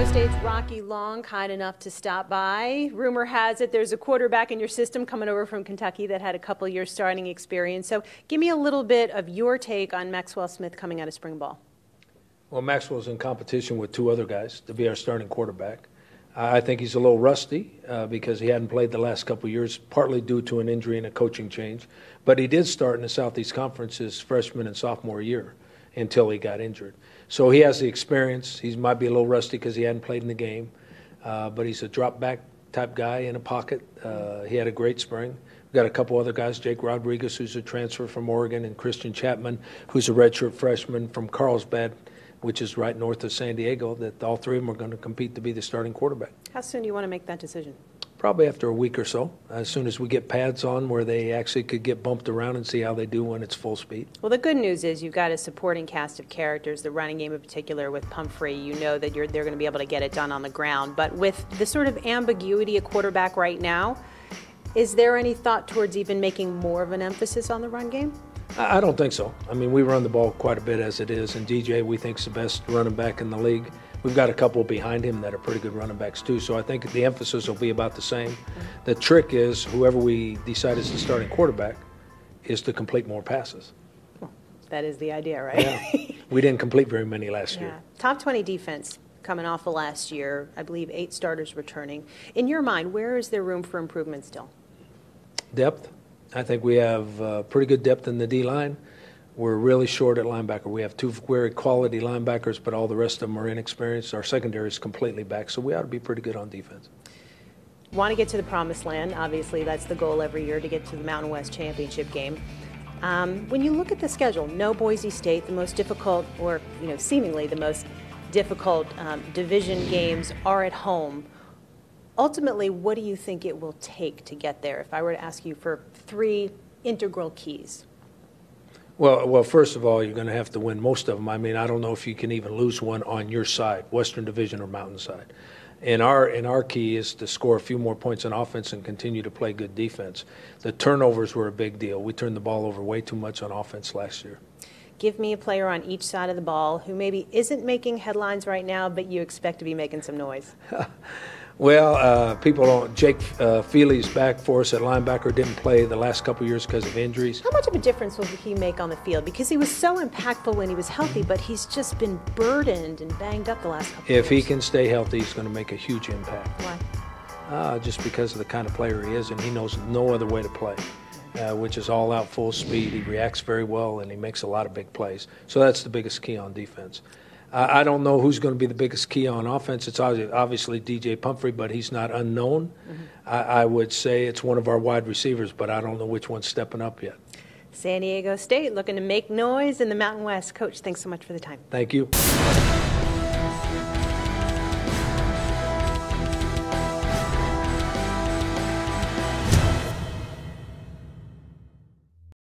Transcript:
State's Rocky Long, kind enough to stop by. Rumor has it there's a quarterback in your system coming over from Kentucky that had a couple years starting experience. So give me a little bit of your take on Maxwell Smith coming out of spring ball. Well, Maxwell's in competition with two other guys to be our starting quarterback. I think he's a little rusty because he hadn't played the last couple of years, partly due to an injury and a coaching change. But he did start in the Southeast Conference his freshman and sophomore year until he got injured. So he has the experience. He might be a little rusty because he hadn't played in the game, but he's a drop-back type guy in a pocket. He had a great spring. We've got a couple other guys, Jake Rodriguez, who's a transfer from Oregon, and Christian Chapman, who's a redshirt freshman from Carlsbad, which is right north of San Diego, that all three of them are going to compete to be the starting quarterback. How soon do you want to make that decision? Probably after a week or so, as soon as we get pads on where they actually could get bumped around and see how they do when it's full speed. Well, the good news is you've got a supporting cast of characters, the running game in particular with Pumphrey. You know that they're going to be able to get it done on the ground. But with the sort of ambiguity at quarterback right now, is there any thought towards even making more of an emphasis on the run game? I don't think so. I mean, we run the ball quite a bit as it is, and DJ, we think, is the best running back in the league. We've got a couple behind him that are pretty good running backs, too, so I think the emphasis will be about the same. The trick is whoever we decide is the starting quarterback is to complete more passes. Well, that is the idea, right? Yeah. We didn't complete very many last year. Top 20 defense coming off of last year, I believe 8 starters returning. In your mind, where is there room for improvement still? Depth. I think we have pretty good depth in the D-line. We're really short at linebacker. We have 2 very quality linebackers, but all the rest of them are inexperienced. Our secondary is completely back, so we ought to be pretty good on defense. Want to get to the promised land. Obviously, that's the goal every year, to get to the Mountain West Championship game. When you look at the schedule, no Boise State, the most difficult, or seemingly the most difficult division games are at home. Ultimately, what do you think it will take to get there? If I were to ask you for 3 integral keys. Well, first of all, you're going to have to win most of them. I mean, I don't know if you can even lose one on your side, Western Division or Mountain side. And our key is to score a few more points on offense and continue to play good defense. The turnovers were a big deal. We turned the ball over way too much on offense last year. Give me a player on each side of the ball who maybe isn't making headlines right now, but you expect to be making some noise. Well, people don't. Jake Fely's back for us at linebacker. Didn't play the last couple years because of injuries. How much of a difference will he make on the field? Because he was so impactful when he was healthy, but he's just been burdened and banged up the last couple years. If he can stay healthy, he's going to make a huge impact. Why? Just because of the kind of player he is, and he knows no other way to play, which is all out full speed. He reacts very well, and he makes a lot of big plays. So that's the biggest key on defense. I don't know who's going to be the biggest key on offense. It's obviously DJ Pumphrey, but he's not unknown. I would say it's one of our wide receivers, but I don't know which one's stepping up yet. San Diego State looking to make noise in the Mountain West. Coach, thanks so much for the time. Thank you.